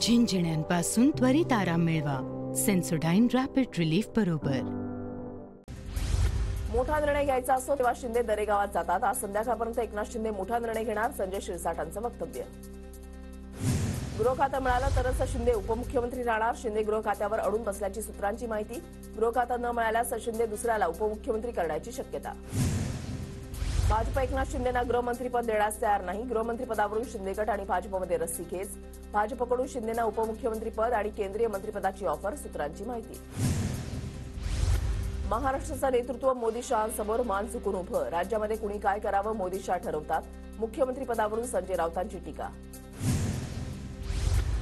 झिंझिण्यांपासून त्वरित आराम मिळवा सेन्सोडाइन रॅपिड रिलीफ बरोबर. मोठा निर्णय घ्यायचा असतो तेव्हा शिंदे दरेगावात जातात. आज संध्याकाळपर्यंत एकनाथ शिंदे मोठा निर्णय घेणार, संजय शिरसाटांचं वक्तव्य. गृह खातं मिळालं तरच शिंदे उपमुख्यमंत्री राहणार, शिंदे गृह खात्यावर अडून बसल्याची सूत्रांची माहिती. गृह खातं न मिळाल्यास शिंदे दुसऱ्याला उपमुख्यमंत्री करण्याची शक्यता. भाजप एकनाथ शिंदेना गृहमंत्रीपद देण्यास तयार नाही, गृहमंत्रीपदावरून शिंदे गट आणि भाजपमध्ये रस्सीखेच. भाजपकडून शिंदेना उपमुख्यमंत्रीपद आणि केंद्रीय मंत्रिपदाची ऑफर, सूत्रांची माहिती. महाराष्ट्राचं नेतृत्व मोदी शहांसमोर मान चुकून उभं, राज्यामध्ये कुणी काय करावं मोदी शहा ठरवतात, मुख्यमंत्रीपदावरून संजय राऊतांची टीका.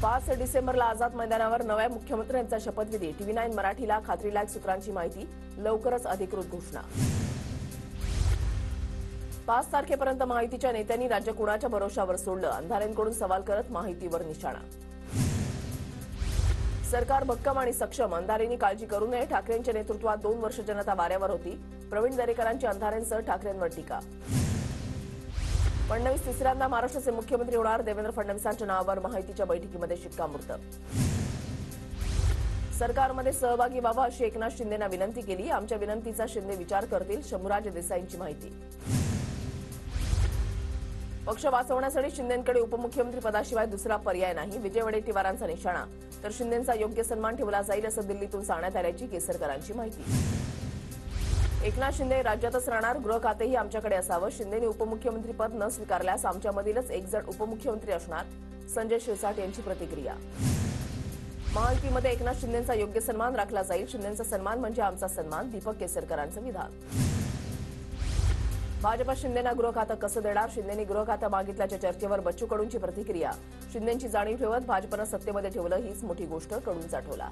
5 डिसेंबरला आझाद मैदानावर नव्या मुख्यमंत्र्यांचा शपथविधी, TV9 मराठीला खात्रीलायक सूत्रांची माहिती, लवकरच अधिकृत घोषणा. 5 तारखेपर्यंत माहितीच्या नेत्यांनी राज्य कुणाच्या भरोशावर सोडलं, अंधारेंकडून सवाल करत माहितीवर निशाणा. सरकार भक्कम आणि सक्षम, अंधारेंनी काळजी करू नये, ठाकरेंच्या नेतृत्वात 2 वर्ष जनता वाऱ्यावर होती, प्रवीण दरेकरांची अंधारेंसह ठाकरेंवर टीका. फडणवीस तिसऱ्यांदा महाराष्ट्राचे मुख्यमंत्री होणार, देवेंद्र फडणवीसांच्या नावावर माहितीच्या बैठकीमध्ये शिक्कामोर्तब. सरकारमध्ये सहभागी व्हावं अशी एकनाथ शिंदेंना विनंती केली, आमच्या विनंतीचा शिंदे विचार करतील, शंभूराज देसाईंची माहिती. पक्ष वाचवण्यासाठी शिंदेंकडे उपमुख्यमंत्री पदाशिवाय दुसरा पर्याय नाही, विजय वडेट्टीवारांचा निशाणा, तर शिंदेंचा योग्य सन्मान ठेवला जाईल असं दिल्लीतून सांगण्यात आल्याची केसरकरांची माहिती. एकनाथ शिंदे राज्यातच राहणार, गृह खातेही आमच्याकडे असावं, शिंदेंनी उपमुख्यमंत्रीपद न स्वीकारल्यास आमच्यामधीलच एक जण उपमुख्यमंत्री असणार, संजय शिरसाट यांची प्रतिक्रिया. महायुतीमध्ये एकनाथ शिंदेंचा योग्य सन्मान राखला जाईल, शिंदेंचा सन्मान म्हणजे आमचा सन्मान, दीपक केसरकरांचं विधान. भाजपा शिंदेना गृह खातं कसं देणार, शिंदेंनी गृह खातं मागितल्याच्या चर्चेवर बच्चू कडूंची प्रतिक्रिया, शिंदेंची जाणीव ठेवत भाजपनं सत्तेमध्ये ठेवलं हीच मोठी गोष्ट, कडूंचा ठेवला.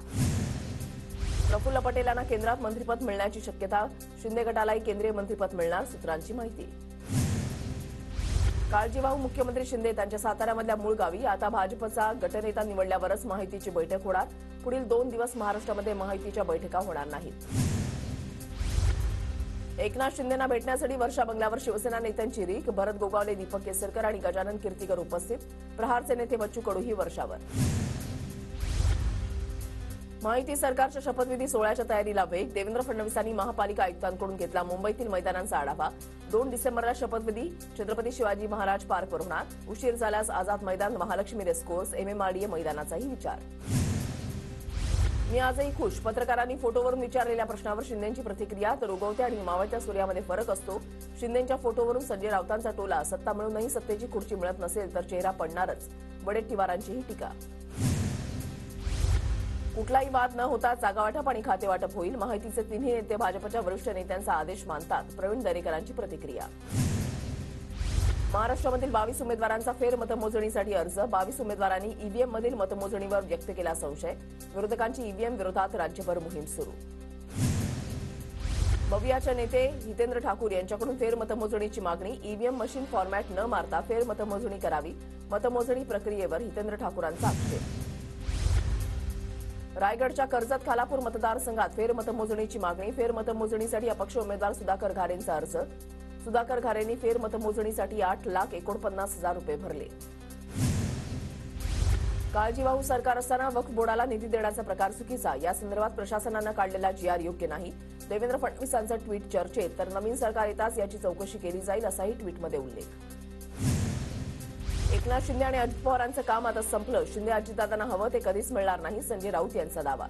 प्रफुल्ल पटेलांना केंद्रात मंत्रिपद मिळण्याची शक्यता, शिंदे गटालाही केंद्रीय मंत्रिपद मिळणार, सूत्रांची माहिती. काळजीवाहू मुख्यमंत्री शिंदे त्यांच्या साताऱ्यामधल्या मूळ गावी, आता भाजपचा गटनेता निवडल्यावरच माहितीची बैठक होणार, पुढील 2 दिवस महाराष्ट्रामध्ये माहितीच्या बैठका होणार नाहीत. एकनाथ शिंदेना भेटण्यासाठी वर्षा बंगल्यावर शिवसेना नेत्यांची रीक, भरत गोगावले, दीपक केसरकर आणि गजानन कीर्तीकर उपस्थित, प्रहारचे नेते बच्चू कडूही वर्षावर. माहिती सरकारच्या शपथविधी सोहळ्याच्या तयारीला वेग, देवेंद्र फडणवीसांनी महापालिका आयुक्तांकडून घेतला मुंबईतील मैदानांचा आढावा, 2 डिसेंबरला शपथविधी छत्रपती शिवाजी महाराज पार्कवर होणार, उशीर झाल्यास आझाद मैदान, महालक्ष्मी रेसकोर्स, MMRDA मैदानाचाही विचार. मी आजही खुश, पत्रकारांनी फोटोवरून विचारलेल्या प्रश्नावर शिंदेंची प्रतिक्रिया, तर उगवत्या आणि मावळत्या सूर्यामध्ये फरक असतो, शिंदेंच्या फोटोवरून संजय राऊतांचा टोला, सत्ता मिळूनही सत्तेची खुर्ची मिळत नसेल तर चेहरा पडणारच, वडेट्टीवारांचीही टीका. कुठलाही वाद न होता जागावाटप आणि खातेवाटप होईल, माहितीचे तिन्ही नेते भाजपच्या वरिष्ठ नेत्यांचा आदेश मानतात, प्रवीण दरेकरांची प्रतिक्रिया. महाराष्ट्रामधील 22 उमेदवारांचा फेरमतमोजणीसाठी अर्ज, 22 उमेदवारांनी ईव्हीएम मधील मतमोजणीवर व्यक्त केला संशय, विरोधकांची ईव्हीएम विरोधात राज्यभर मोहीम सुरू. बवियाचे नेते हितेंद्र ठाकूर यांच्याकडून फेरमतमोजणीची मागणी, ईव्हीएम मशीन फॉर्मॅट न मारता फेरमतमोजणी करावी, मतमोजणी प्रक्रियेवर हितेंद्र ठाकूरांचा आक्षेप. रायगडच्या कर्जत खालापूर मतदारसंघात फेरमतमोजणीची मागणी, फेरमतमोजणीसाठी अपक्ष उमेदवार सुधाकर घारेंचा अर्ज, सुधाकर घारेंनी फेरमतमोजणीसाठी 8,49,000 रुपये भरले. काळजीवाहू सरकार असताना वक्फ बोर्डाला निधी देण्याचा प्रकार चुकीचा, या संदर्भात प्रशासनानं काढलेला GR योग्य नाही, देवेंद्र फडणवीसांचं ट्विट चर्चेत, तर नवीन सरकार येताच याची चौकशी केली जाईल असाही ट्विटमध्ये उल्लेख. एकनाथ शिंदे आणि अजित पवारांचं काम आता संपलं, शिंदे अजितदादांना हवं ते कधीच मिळणार नाही, संजय राऊत यांचा दावा.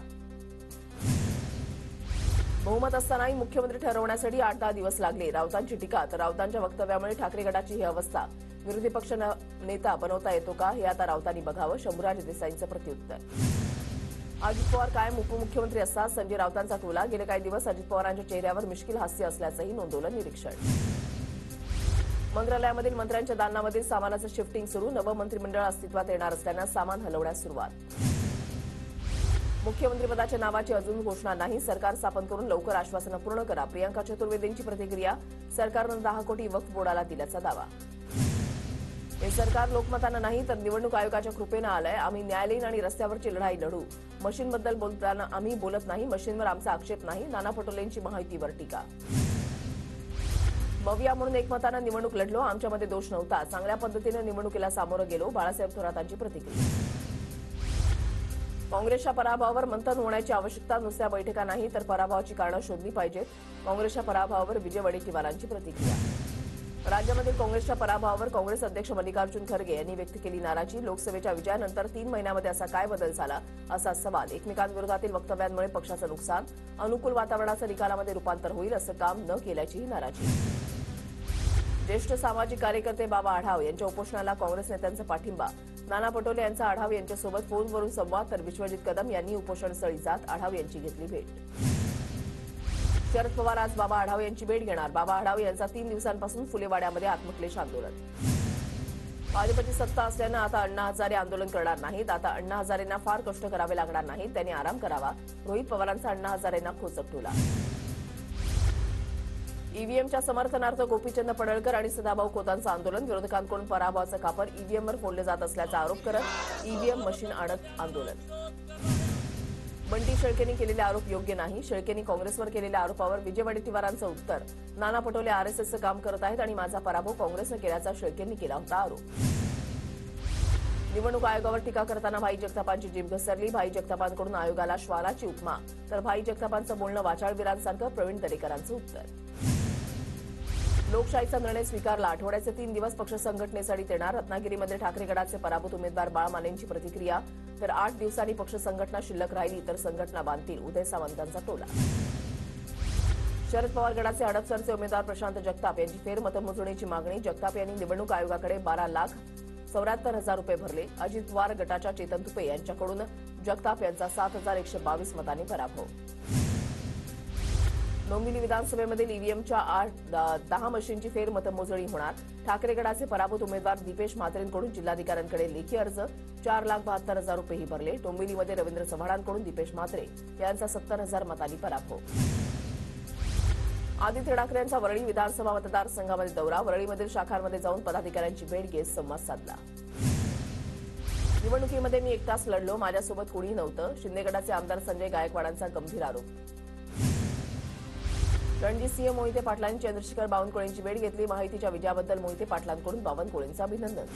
बहुमत असतानाही मुख्यमंत्री ठरवण्यासाठी 8-10 दिवस लागले, राऊतांची टीका, तर राऊतांच्या वक्तव्यामुळे ठाकरे गटाची ही अवस्था, विरोधी पक्ष नेता बनवता येतो का हे आता राऊतांनी बघावं, शंभूराज देसाईंचं प्रत्युत्तर. अजित पवार कायम उपमुख्यमंत्री असतात, संजय राऊतांचा टोला, गेले काही दिवस अजित पवारांच्या चेहऱ्यावर मिश्किल हास्य असल्याचंही नोंदवलं निरीक्षण. मंत्रालयामधील मंत्र्यांच्या दालनामधील सामानाचं शिफ्टिंग सुरू, नवं मंत्रिमंडळ अस्तित्वात येणार असल्यानं सामान हलवण्यास सुरुवात. मुख्यमंत्रीपदाच्या नावाची अजून घोषणा नाही, सरकार स्थापन करून लवकर आश्वासनं पूर्ण करा, प्रियंका चतुर्वेदींची प्रतिक्रिया, सरकारनं 10 कोटी वक्फ बोर्डाला दिल्याचा दावा. हे सरकार लोकमतानं नाही तर निवडणूक आयोगाच्या कृपेनं आलंय, आम्ही न्यायालयीन आणि रस्त्यावरची लढाई लढू, मशीनबद्दल बोलताना आम्ही बोलत नाही, मशीनवर आमचा आक्षेप नाही, नाना पटोलेंची माहितीवर टीका. मविया म्हणून एकमतानं निवडणूक लढलो, आमच्यामध्ये दोष नव्हता, चांगल्या पद्धतीने निवडणुकीला सामोरं गेलो, बाळासाहेब थोरातांची प्रतिक्रिया. काँग्रेसच्या पराभवावर मंथन होण्याची आवश्यकता, नुसत्या बैठका नाही तर पराभवाची कारणं शोधली पाहिजेत. काँग्रेसच्या पराभवावर विजय वडेट्टीवारांची प्रतिक्रिया. राज्यामधील काँग्रेसच्या पराभवावर काँग्रेस अध्यक्ष मल्लिकार्जुन खरगे यांनी व्यक्त केली नाराजी. लोकसभेच्या विजयानंतर 3 महिन्यामध्ये असा काय बदल झाला, असा सवाल. एकमेकांविरोधातील वक्तव्यांमुळे पक्षाचं नुकसान, अनुकूल वातावरणाचं निकालामध्ये रूपांतर होईल असं काम न केल्याचीही नाराजी. ज्येष्ठ सामाजिक कार्यकर्ते बाबा आढाव यांच्या उपोषणाला काँग्रेस नेत्यांचा पाठिंबा. नाना पटोले यांचा आढाव यांच्यासोबत फोनवरून संवाद, तर विश्वजित कदम यांनी उपोषणस्थळी जात आढाव यांची घेतली भेट. शरद पवार आज बाबा आढाव यांची भेट घेणार. बाबा आढाव यांचा 3 दिवसांपासून फुलेवाड्यामध्ये आत्मक्लेश आंदोलन. भाजपची सत्ता असल्यानं आता अण्णा हजारे आंदोलन करणार नाहीत. आता अण्णा हजारेंना फार कष्ट करावे लागणार नाहीत, त्यांनी आराम करावा. रोहित पवारांचा अण्णा हजारेंना खोचक टोला. ईव्हीएमच्या समर्थनार्थ गोपीचंद पडळकर आणि सदाभाऊ खोतांचं आंदोलन. विरोधकांकडून पराभवाचं कापर ईव्हीएमवर फोडले जात असल्याचा आरोप करत ईव्हीएम मशीन आणत आंदोलन. बंटी शेळकेंनी केलेले आरोप योग्य नाही. शेळकेंनी काँग्रेसवर केलेल्या आरोपावर विजय वडेट्टीवारांचं उत्तर. नाना पटोले आरएसएसचं काम करत आहेत आणि माझा पराभव काँग्रेसनं केल्याचा शेळकेंनी केला होता आरोप. निवडणूक आयोगावर टीका करताना भाई जगतापांची जीभ घसरली. भाई जगतापांकडून आयोगाला श्वानाची उपमा, तर भाई जगतापांचं बोलणं वाचाळवीरांसारखं, प्रवीण दरेकरांचं उत्तर. लोकशाहीचा निर्णय स्वीकारला. आठवड्याचे 3 दिवस पक्ष संघटनेसाठी देणार. रत्नागिरीमध्ये ठाकरे गटाचे पराभूत उमेदवार बाळमानेंची प्रतिक्रिया. तर 8 दिवसांनी पक्ष संघटना शिल्लक राहिली तर संघटना बांधतील, उदय सामंतांचा टोला. शरद पवार गटाचे हडपसरचे उमेदवार प्रशांत जगताप यांची फेरमतमोजणीची मागणी. जगताप यांनी निवडणूक आयोगाकडे 12,74,000 रुपये भरले. अजित पवार गटाच्या चेतन तुपे यांच्याकडून जगताप यांचा 7,122 मतांनी पराभव. डोंबिवली विधानसभेमधील ईव्हीएमच्या 10 मशीनची फेरमतमोजणी होणार. ठाकरे गटाचे पराभूत उमेदवार दीपेश म्हात्रेंकडून जिल्हाधिकाऱ्यांकडे लेखी अर्ज. 4,72,000 रुपयेही भरले. डोंबिवलीमध्ये रवींद्र चव्हाणांकडून दीपेश म्हात्रे यांचा 70,000 मतांनी पराभव. आदित्य ठाकरे यांचा वरळी विधानसभा मतदारसंघामध्ये दौरा. वरळीमधील शाखांमध्ये जाऊन पदाधिकाऱ्यांची भेट घेत संवाद साधला. निवडणुकीमध्ये मी एकटाच लढलो, माझ्यासोबत कोणी नव्हतं. शिंदे गटाचे आमदार संजय गायकवाडांचा गंभीर आरोप. रणजितसिंह मोहिते पाटलांनी चंद्रशेखर बावनकुळेंची भेट घेतली. माहितीच्या विजयाबद्दल मोहिते पाटलांकडून बावनकुळेंचं अभिनंदन.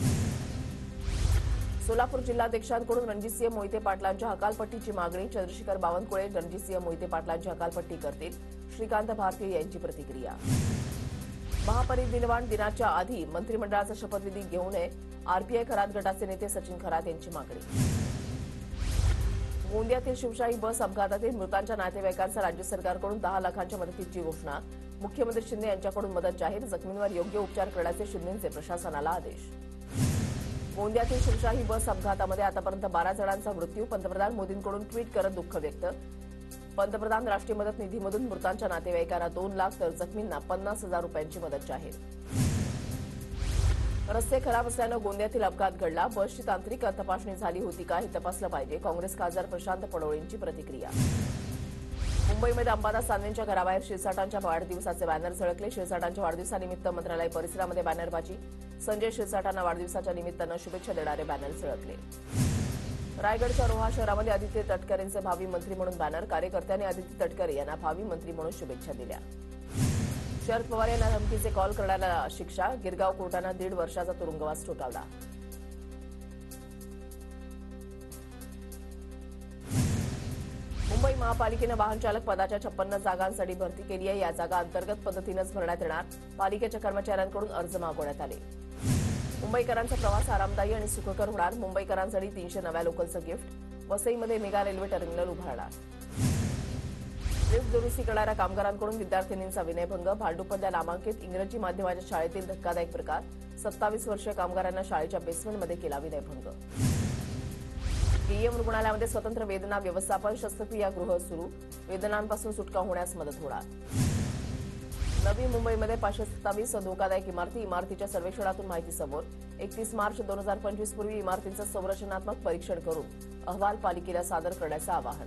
सोलापूर जिल्हाध्यक्षांकडून रणजितसिंह मोहिते पाटलांच्या हकालपट्टीची मागणी. चंद्रशेखर बावनकुळे रणजितसिंह मोहिते पाटलांची हकालपट्टी करतील. श्रीकांत भारती यांची प्रतिक्रिया. महापरिनिर्वाण दिनाच्या आधी मंत्रिमंडळाचा शपथविधी घेऊ नये. आरपीआय खरात गटाचे नेते सचिन खरात यांची मागणी. गोंदियातील शिवशाही बस अपघातातील मृतांच्या नातेवाईकांचा राज्य सरकारकडून 10 लाखांच्या मदतीची घोषणा. मुख्यमंत्री शिंदे यांच्याकडून मदत जाहीर. जखमींवर योग्य उपचार करण्याचे शिंदेंचे प्रशासनाला आदेश. गोंदियातील शिवशाही बस अपघातामध्ये आतापर्यंत 12 जणांचा मृत्यू. पंतप्रधान मोदींकडून ट्विट करत दुःख व्यक्त. पंतप्रधान राष्ट्रीय मदत निधीमधून मृतांच्या नातेवाईकांना 2 लाख तर जखमींना 50,000 रुपयांची मदत जाहीर. रस्ते खराब असल्यानं गोंदियातील अपघात घडला. बसची तांत्रिक तपासणी झाली होती का हे तपासलं पाहिजे. काँग्रेस खासदार प्रशांत पडोळेंची प्रतिक्रिया. मुंबईमध्ये अंबादास दानवेंच्या घराबाहेर शिरसाटांच्या वाढदिवसाचे बॅनर झळकले. शिरसाटांच्या वाढदिवसानिमित्त मंत्रालय परिसरामध्ये बॅनरबाजी. संजय शिरसाटांना वाढदिवसाच्या निमित्तानं शुभेच्छा देणारे बॅनर झळकले. रायगडच्या रोहा शहरामध्ये आदित्य तटकरेंचे भावी मंत्री म्हणून बॅनर. कार्यकर्त्यांनी आदित्य तटकरे यांना भावी मंत्री म्हणून शुभेच्छा दिल्या. शरद पवार यांना धमकीचे कॉल करण्याला शिक्षा. गिरगाव कोर्टानं 1.5 वर्षाचा तुरुंगवास ठोठावला. मुंबई महापालिकेनं वाहन चालक पदाच्या 56 जागांसाठी भरती केली आहे. या जागा अंतर्गत पद्धतीनंच भरण्यात येणार. पालिकेच्या कर्मचाऱ्यांकडून अर्ज मागवण्यात आले. मुंबईकरांचा प्रवास आरामदायी आणि सुखकर होणार. मुंबईकरांसाठी 300 नव्या लोकलचं गिफ्ट. वसईमध्ये मेगा रेल्वे टर्मिनल उभारणार. लिफ्ट दुरुस्ती करणाऱ्या कामगारांकडून विद्यार्थिनींचा विनयभंग. भांडूपमधल्या नामांकित इंग्रजी माध्यमाच्या शाळेतील धक्कादायक प्रकार. 27 वर्षीय कामगारांना शाळेच्या बेसमेंटमध्ये केला विनयभंग. केईएम रुग्णालयामध्ये स्वतंत्र वेदना व्यवस्थापन. शस्त्रक्रिया गृह सुरू. वेदनांपासून सुटका होण्यास मदत होणार. नवी मुंबईमध्ये 527 धोकादायक इमारतीच्या सर्वेक्षणातून माहिती समोर. 31 मार्च 2025 पूर्वी इमारतींचं संरचनात्मक परीक्षण करून अहवाल पालिकेला सादर करण्याचं आवाहन.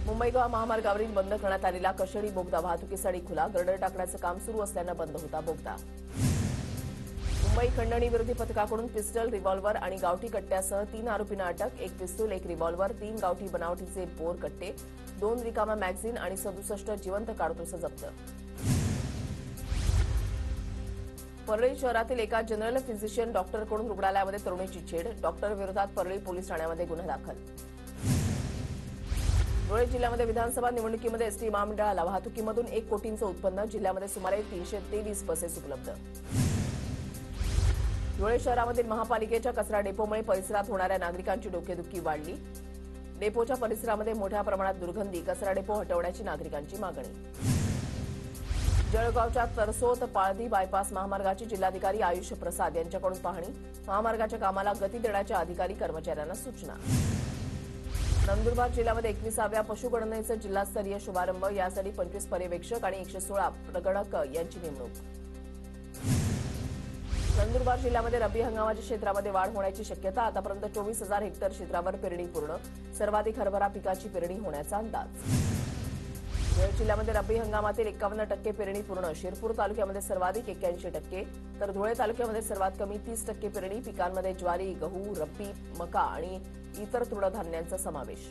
मुंबई गोवा महामार्गावरील बंद करण्यात आलेला कशेडी बोगदा वाहतुकीसाठी खुला. गर्डर टाकण्याचं काम सुरू असल्यानं बंद होता बोगदा. मुंबई खंडणी विरोधी पथकाकडून पिस्टल, रिव्हॉल्व्हर आणि गावठी कट्ट्यासह 3 आरोपींना अटक. 1 पिस्तूल, 1 रिव्हॉल्व्हर, 3 गावठी बनावटीचे बोर कट्टे, 2 रिकामा मॅगझिन आणि 67 जिवंत काडतुसं जप्त. परळी शहरातील एका जनरल फिजिशियन डॉक्टरकडून रुग्णालयामध्ये तरुणीची छेड. डॉक्टर विरोधात परळी पोलीस ठाण्यामध्ये गुन्हा दाखल. धुळे जिल्ह्यामध्ये विधानसभा निवडणुकीमध्ये एसटी महामंडळाला वाहतुकीमधून 1 कोटींचं उत्पन्न. जिल्ह्यामध्ये सुमारे 323 बसेस उपलब्ध. धुळे शहरामधील महापालिकेच्या कचरा डेपोमुळे परिसरात होणाऱ्या नागरिकांची डोकेदुखी वाढली. डेपोच्या परिसरामध्ये मोठ्या प्रमाणात दुर्गंधी. कचरा डेपो हटवण्याची नागरिकांची मागणी. जळगावच्या तरसोत पाळधी बायपास महामार्गाची जिल्हाधिकारी आयुष प्रसाद यांच्याकडून पाहणी. महामार्गाच्या कामाला गती देण्याच्या अधिकारी कर्मचाऱ्यांना सूचना. नंदुरबार जिल्ह्यामध्ये 21व्या पशुगणनेचा जिल्हास्तरीय शुभारंभ. यासाठी 25 पर्यवेक्षक आणि 116 प्रगणक यांची नेमणूक. नंदुरबार जिल्ह्यामध्ये रब्बी हंगामाच्या क्षेत्रामध्ये वाढ होण्याची शक्यता. आतापर्यंत 24,000 हेक्टर क्षेत्रावर पेरणी पूर्ण. सर्वाधिक हरभरा पिकाची पेरणी होण्याचा अंदाज. धुळे जिल्ह्यामध्ये रब्बी हंगामातील 51% पेरणी पूर्ण. शिरपूर तालुक्यामध्ये सर्वाधिक 81%, तर धुळे तालुक्यामध्ये सर्वात कमी 30% पेरणी. पिकांमध्ये ज्वारी, गहू, रब्बी, मका आणि इतर तृणधान्यांचा समावेश.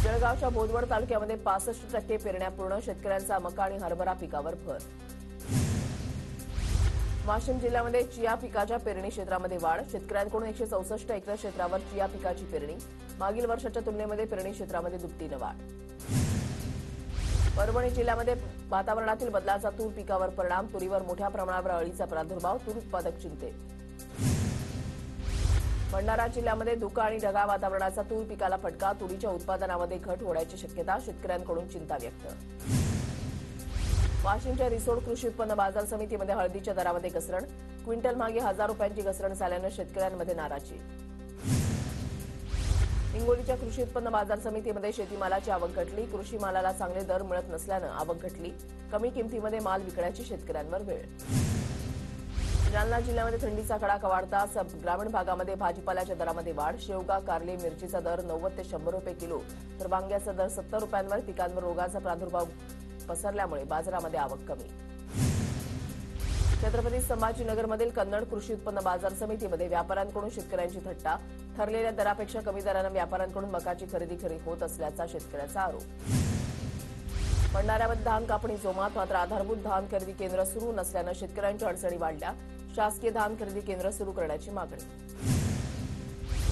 जळगावच्या बोदवड तालुक्यामध्ये 65% पेरण्या पूर्ण. शेतकऱ्यांचा मका आणि हरभरा पिकावर भर. वाशिम जिल्ह्यामध्ये चिया पिकाच्या पेरणी क्षेत्रामध्ये वाढ. शेतकऱ्यांकडून 164 एकर क्षेत्रावर चिया पिकाची पेरणी. मागील वर्षाच्या तुलनेमध्ये पेरणी क्षेत्रामध्ये दुपटीनं वाढ. परभणी जिल्ह्यामध्ये वातावरणातील बदलाचा तूर पिकावर परिणाम. तुरीवर मोठ्या प्रमाणावर अळीचा प्रादुर्भाव. तूर उत्पादक चिंतेत. भंडारा जिल्ह्यामध्ये धुकं आणि ढगाळ वातावरणाचा तूर पिकाला फटका. तुरीच्या उत्पादनामध्ये घट होण्याची शक्यता. शेतकऱ्यांकडून चिंता व्यक्त. वाशिमच्या रिसोड कृषी उत्पन्न बाजार समितीमध्ये हळदीच्या दरामध्ये घसरण. क्विंटल मागे 1000 रुपयांची घसरण झाल्यानं शेतकऱ्यांमध्ये नाराजी. हिंगोलीच्या कृषी उत्पन्न बाजार समितीमध्ये शेतीमालाची आवक घटली. कृषी मालाला चांगले दर मिळत नसल्यानं आवक घटली. कमी किमतीमध्ये माल विकण्याची शेतकऱ्यांवर वेळ. जालना जिल्ह्यामध्ये थंडीचा कडाका वाढताच ग्रामीण भागामध्ये भाजीपाल्याच्या दरामध्ये वाढ. शेवगा, कारले, मिरचीचा दर 90 ते 100 रुपये किलो, तर वांग्याचा दर 70 रुपयांवर. पिकांवर रोगाचा प्रादुर्भाव पसरल्यामुळे बाजारामध्ये आवक कमी. छत्रपती संभाजीनगरमधील कन्नड कृषी उत्पन्न बाजार समितीमध्ये व्यापाऱ्यांकडून शेतकऱ्यांची थट्टा. ठरलेल्या दरापेक्षा कमी दरानं व्यापाऱ्यांकडून मकाची खरेदी होत असल्याचा शेतकऱ्याचा आरोप. भंडाऱ्यामध्ये धान कापणी जोमात. मात्र आधारभूत धान खरेदी केंद्र सुरू नसल्यानं शेतकऱ्यांच्या अडचणी वाढल्या. शासकीय धान खरेदी केंद्र सुरू करण्याची मागणी.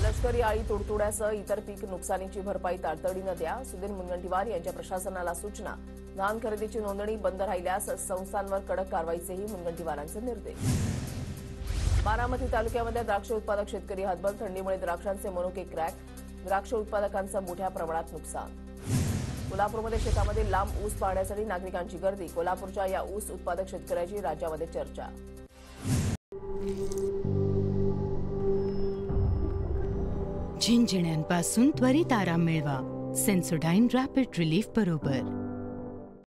लष्करी आळी तुडतुड्यासह इतर पीक नुकसानीची भरपाई तातडीनं द्या. सुधीर मुनगंटीवार यांच्या प्रशासनाला सूचना. धान खरेदीची नोंदणी बंद राहिल्यास संस्थांवर कडक कारवाईचेही मुनगंटीवारांचे निर्देश. बारामती तालुक्यामध्ये द्राक्ष उत्पादक शेतकरी हतबल. थंडीमुळे द्राक्षांचे मनुके क्रॅक. द्राक्ष उत्पादकांचं मोठ्या प्रमाणात नुकसान. कोल्हापूरमध्ये शेतामध्ये लांब ऊस पाहण्यासाठी नागरिकांची गर्दी. कोल्हापूरच्या या ऊस उत्पादक शेतकऱ्याची राज्यामध्ये चर्चा. झिंझिण्यांपासून त्वरित आराम मिळवा. सेन्सोडाइन रॅपिड रिलीफ बरोबर.